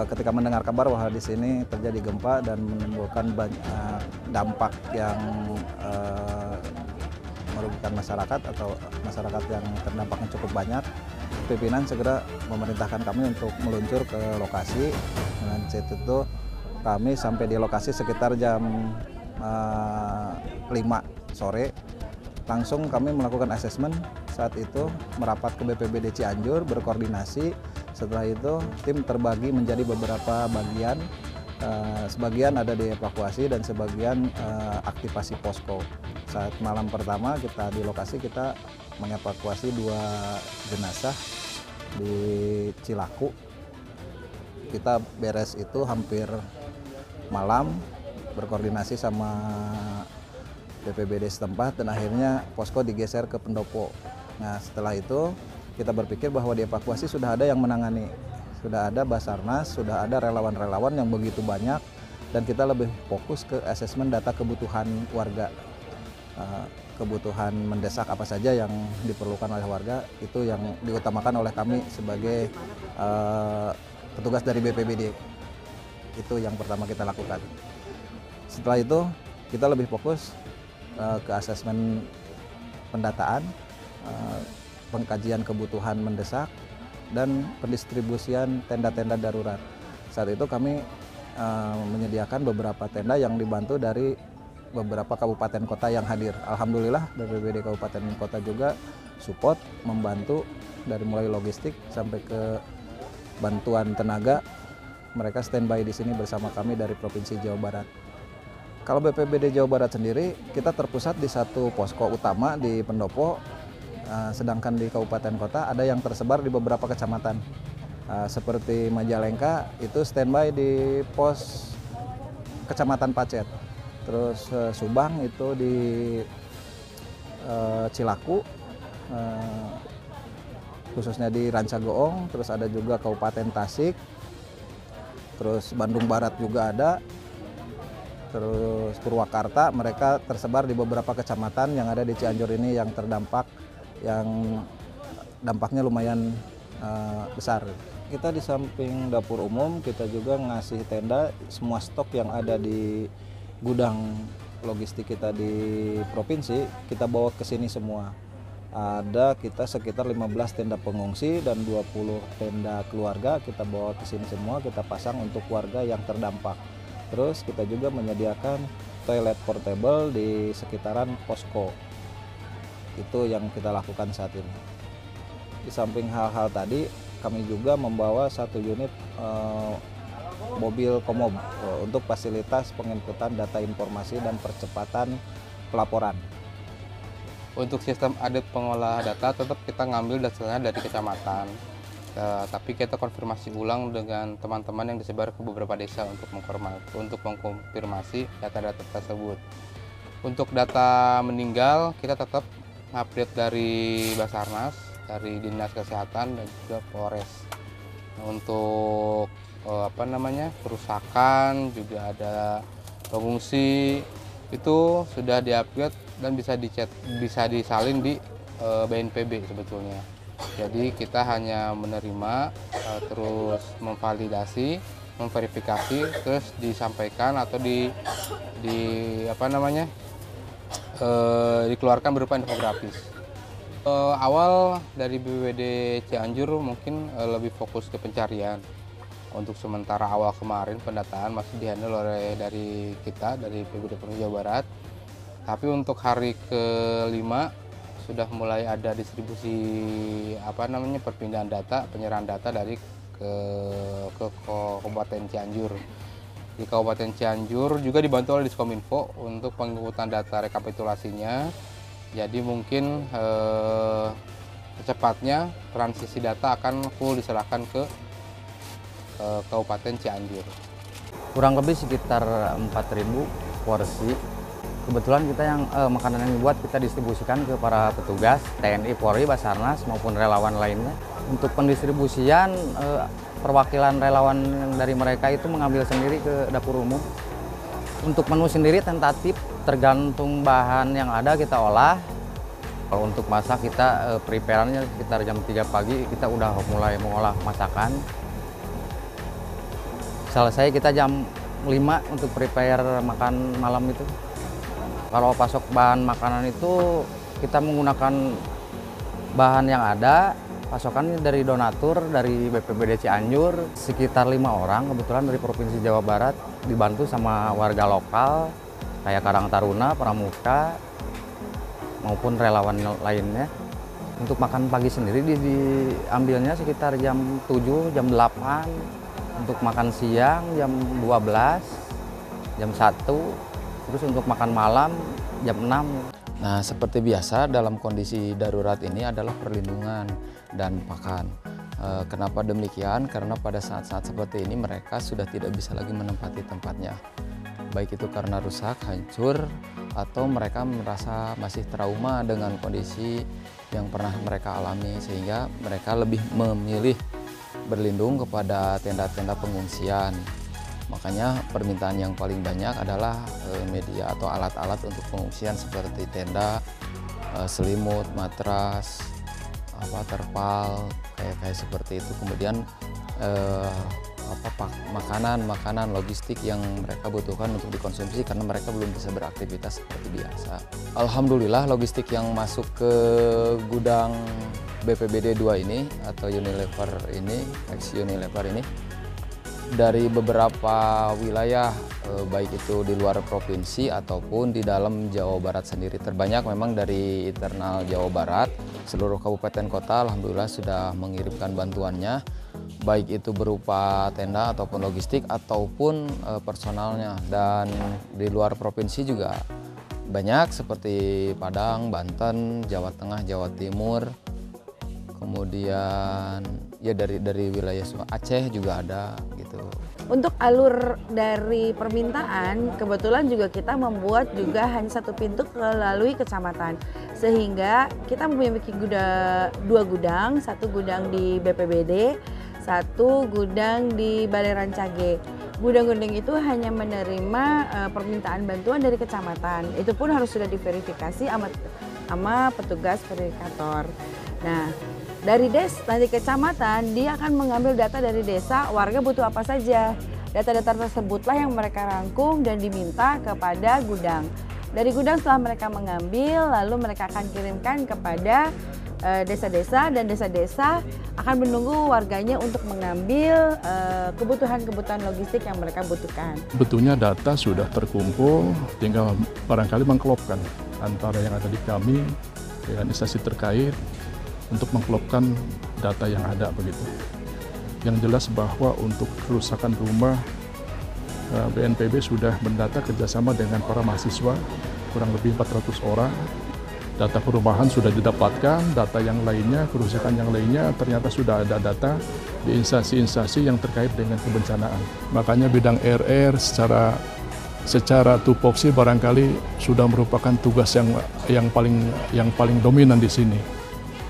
ketika mendengar kabar bahwa di sini terjadi gempa dan menimbulkan banyak dampak yang merugikan masyarakat atau masyarakat yang terdampaknya cukup banyak, pimpinan segera memerintahkan kami untuk meluncur ke lokasi. Dengan itu kami sampai di lokasi sekitar jam 5 sore. Langsung kami melakukan asesmen. Saat itu merapat ke BPBD Cianjur berkoordinasi. Setelah itu tim terbagi menjadi beberapa bagian. Sebagian ada dievakuasi dan sebagian aktivasi posko. Saat malam pertama kita di lokasi, kita mengevakuasi 2 jenazah di Cilaku. Kita beres itu hampir malam, berkoordinasi sama BPBD setempat dan akhirnya posko digeser ke Pendopo. Nah, setelah itu kita berpikir bahwa dievakuasi sudah ada yang menangani. Sudah ada Basarnas, sudah ada relawan-relawan yang begitu banyak, dan kita lebih fokus ke asesmen data kebutuhan warga. Kebutuhan mendesak apa saja yang diperlukan oleh warga, itu yang diutamakan oleh kami sebagai petugas dari BPBD. Itu yang pertama kita lakukan. Setelah itu kita lebih fokus ke asesmen pendataan, pengkajian kebutuhan mendesak, dan pendistribusian tenda-tenda darurat. Saat itu kami menyediakan beberapa tenda yang dibantu dari beberapa kabupaten kota yang hadir. Alhamdulillah BPBD kabupaten kota juga support, membantu dari mulai logistik sampai ke bantuan tenaga. Mereka standby di sini bersama kami dari Provinsi Jawa Barat. Kalau BPBD Jawa Barat sendiri, kita terpusat di satu posko utama di Pendopo. Sedangkan di kabupaten kota ada yang tersebar di beberapa kecamatan. Seperti Majalengka itu standby di pos Kecamatan Pacet. Terus Subang itu di Cilaku, khususnya di Rancagoong. Terus ada juga Kabupaten Tasik. Terus Bandung Barat juga ada. Terus Purwakarta, mereka tersebar di beberapa kecamatan yang ada di Cianjur ini yang terdampak, yang dampaknya lumayan besar. Kita di samping dapur umum, kita juga ngasih tenda. Semua stok yang ada di gudang logistik kita di provinsi, kita bawa ke sini semua. Ada kita sekitar 15 tenda pengungsi dan 20 tenda keluarga, kita bawa ke sini semua, kita pasang untuk warga yang terdampak. Terus kita juga menyediakan toilet portable di sekitaran posko. Itu yang kita lakukan saat ini. Di samping hal-hal tadi, kami juga membawa 1 unit mobil komob untuk fasilitas penginputan data informasi dan percepatan pelaporan. Untuk sistem audit pengolah data tetap kita ngambil datanya dari kecamatan, tapi kita konfirmasi ulang dengan teman-teman yang disebar ke beberapa desa untuk mengkonfirmasi data-data tersebut. Untuk data meninggal kita tetap update dari Basarnas, dari Dinas Kesehatan dan juga Polres. Untuk kerusakan juga ada pengungsi itu sudah diupdate dan bisa disalin di BNPB sebetulnya. Jadi kita hanya menerima, terus memvalidasi, memverifikasi, terus disampaikan atau dikeluarkan berupa infografis. Awal dari BPBD Cianjur mungkin lebih fokus ke pencarian. Untuk sementara awal kemarin pendataan masih dihandle dari BPBD Provinsi Jawa Barat. Tapi untuk hari ke-5 sudah mulai ada distribusi perpindahan data, penyerahan data dari ke Kabupaten Cianjur. Di Kabupaten Cianjur juga dibantu oleh Diskominfo untuk penginputan data rekapitulasinya. Jadi mungkin secepatnya transisi data akan full diserahkan ke Kabupaten Cianjur. Kurang lebih sekitar 4.000 porsi. Kebetulan kita yang makanan yang dibuat kita distribusikan ke para petugas TNI, Polri, Basarnas maupun relawan lainnya. Untuk pendistribusian perwakilan relawan dari mereka itu mengambil sendiri ke dapur umum. Untuk menu sendiri tentatif tergantung bahan yang ada kita olah. Kalau untuk masak kita preparannya sekitar jam 3 pagi kita udah mulai mengolah masakan. Selesai kita jam 5 untuk prepare makan malam itu. Kalau pasok bahan makanan itu kita menggunakan bahan yang ada, pasokan dari donatur dari BPBD Cianjur, sekitar 5 orang kebetulan dari Provinsi Jawa Barat, dibantu sama warga lokal kayak Karang Taruna, Pramuka, maupun relawan lainnya. Untuk makan pagi sendiri diambilnya sekitar jam 7, jam 8. Untuk makan siang jam 12, jam 1, terus untuk makan malam jam 6. Nah, seperti biasa dalam kondisi darurat ini adalah perlindungan dan pakan. Kenapa demikian? Karena pada saat-saat seperti ini mereka sudah tidak bisa lagi menempati tempatnya. Baik itu karena rusak, hancur, atau mereka merasa masih trauma dengan kondisi yang pernah mereka alami, sehingga mereka lebih memilih berlindung kepada tenda-tenda pengungsian. Makanya permintaan yang paling banyak adalah media atau alat-alat untuk pengungsian seperti tenda, selimut, matras, terpal, kayak seperti itu. Kemudian makanan logistik yang mereka butuhkan untuk dikonsumsi karena mereka belum bisa beraktivitas seperti biasa. Alhamdulillah logistik yang masuk ke gudang BPBD 2 ini atau Unilever ini, ex Unilever ini, dari beberapa wilayah baik itu di luar provinsi ataupun di dalam Jawa Barat sendiri. Terbanyak memang dari internal Jawa Barat. Seluruh kabupaten kota alhamdulillah sudah mengirimkan bantuannya, baik itu berupa tenda ataupun logistik ataupun personalnya. Dan di luar provinsi juga banyak seperti Padang, Banten, Jawa Tengah, Jawa Timur. Kemudian ya dari wilayah Aceh juga ada gitu. Untuk alur dari permintaan, kebetulan juga kita membuat juga hanya satu pintu melalui kecamatan. Sehingga kita memiliki 2 gudang, satu gudang di BPBD, satu gudang di Balai Rancage. Gudang-gudang itu hanya menerima permintaan bantuan dari kecamatan. Itu pun harus sudah diverifikasi sama petugas verifikator. Nah, dari nanti kecamatan dia akan mengambil data dari desa, warga butuh apa saja. Data-data tersebutlah yang mereka rangkum dan diminta kepada gudang. Dari gudang setelah mereka mengambil, lalu mereka akan kirimkan kepada desa-desa, dan desa-desa akan menunggu warganya untuk mengambil kebutuhan-kebutuhan logistik yang mereka butuhkan. Sebetulnya data sudah terkumpul, tinggal barangkali mengklopkan antara yang ada di kami dengan instansi terkait untuk mengklopkan data yang ada begitu. Yang jelas bahwa untuk kerusakan rumah, BNPB sudah mendata kerjasama dengan para mahasiswa, kurang lebih 400 orang. Data perumahan sudah didapatkan, data yang lainnya, kerusakan yang lainnya ternyata sudah ada data di instansi-instansi yang terkait dengan kebencanaan. Makanya bidang RR secara tupoksi barangkali sudah merupakan tugas yang paling dominan di sini.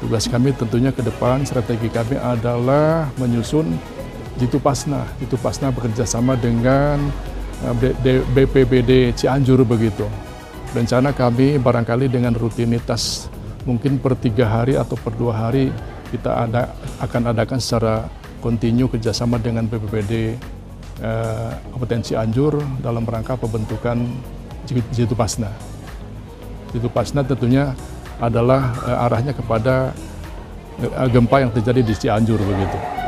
Tugas kami tentunya ke depan, strategi kami adalah menyusun Ditupasna. Ditupasna bekerja sama dengan BPBD Cianjur begitu. Rencana kami barangkali dengan rutinitas mungkin per 3 hari atau per 2 hari kita akan adakan secara kontinu kerjasama dengan BPBD Kabupaten Cianjur dalam rangka pembentukan Ditupasna. Ditupasna tentunya adalah arahnya kepada gempa yang terjadi di Cianjur begitu.